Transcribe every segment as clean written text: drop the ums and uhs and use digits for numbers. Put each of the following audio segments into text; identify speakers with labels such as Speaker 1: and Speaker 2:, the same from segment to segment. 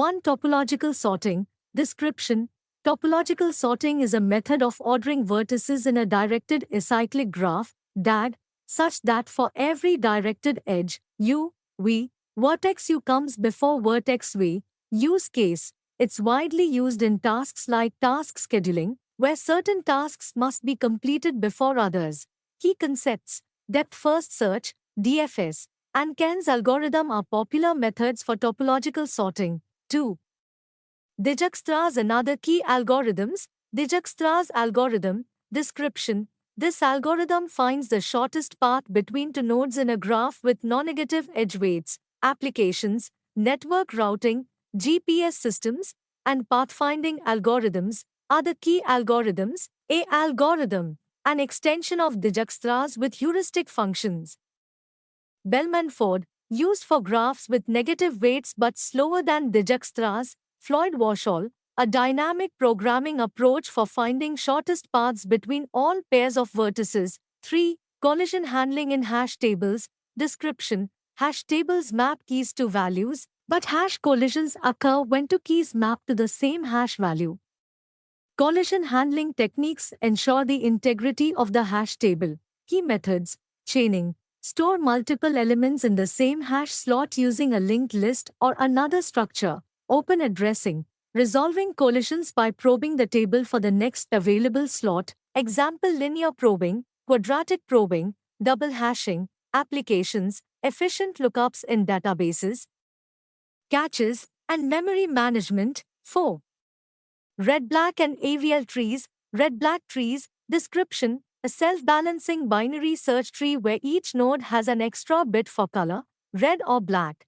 Speaker 1: 1. Topological sorting. Description. Topological sorting is a method of ordering vertices in a directed acyclic graph, DAG, such that for every directed edge, U, V, vertex U comes before vertex V. Use case. It's widely used in tasks like task scheduling, where certain tasks must be completed before others. Key concepts. Depth first search, DFS, and Ken's algorithm are popular methods for topological sorting. 2. Dijkstra's another key algorithms. Dijkstra's algorithm. Description. This algorithm finds the shortest path between two nodes in a graph with non-negative edge weights. Applications, network routing, GPS systems, and pathfinding algorithms are the key algorithms. A algorithm, an extension of Dijkstra's with heuristic functions. Bellman-Ford, used for graphs with negative weights but slower than Dijkstra's. Floyd-Warshall, a dynamic programming approach for finding shortest paths between all pairs of vertices. 3. Collision handling in hash tables. Description. Hash tables map keys to values, but hash collisions occur when two keys map to the same hash value. Collision handling techniques ensure the integrity of the hash table. Key methods. Chaining. Store multiple elements in the same hash slot using a linked list or another structure. Open addressing. Resolving collisions by probing the table for the next available slot. Example: linear probing, quadratic probing, double hashing. Applications: efficient lookups in databases. Caches and memory management. 4. Red-black and AVL trees. Red-black trees. Description. A self-balancing binary search tree where each node has an extra bit for color, red or black.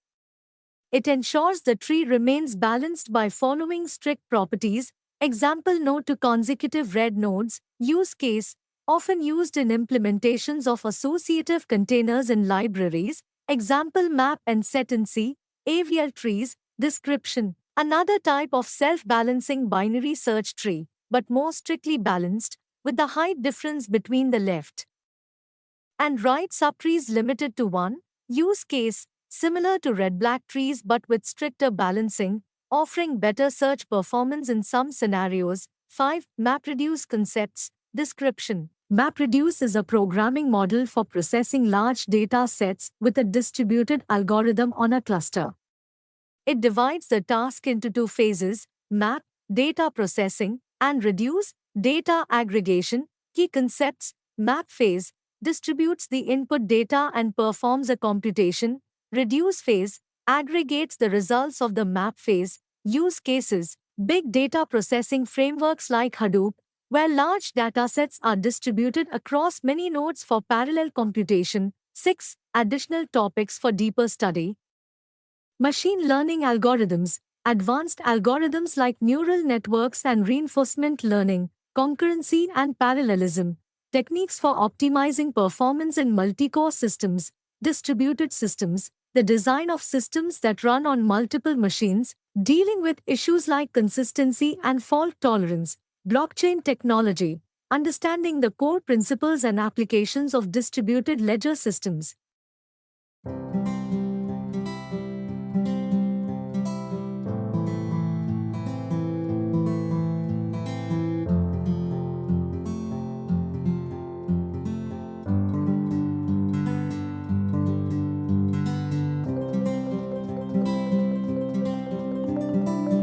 Speaker 1: It ensures the tree remains balanced by following strict properties. Example: node to consecutive red nodes. Use case: often used in implementations of associative containers in libraries. Example: map and set in C. AVL trees. Description. Another type of self-balancing binary search tree, but more strictly balanced, with the height difference between the left and right subtrees limited to 1. Use case: similar to red-black trees but with stricter balancing, offering better search performance in some scenarios. 5. MapReduce concepts. Description. MapReduce is a programming model for processing large data sets with a distributed algorithm on a cluster. It divides the task into two phases: map, data processing, and reduce, data aggregation. Key concepts. Map phase distributes the input data and performs a computation. Reduce phase aggregates the results of the map phase. Use cases: big data processing frameworks like Hadoop, where large datasets are distributed across many nodes for parallel computation. 6. Additional topics for deeper study. Machine learning algorithms. Advanced algorithms like neural networks and reinforcement learning, concurrency and parallelism. Techniques for optimizing performance in multi-core systems. Distributed systems. The design of systems that run on multiple machines, dealing with issues like consistency and fault tolerance. Blockchain technology. Understanding the core principles and applications of distributed ledger systems.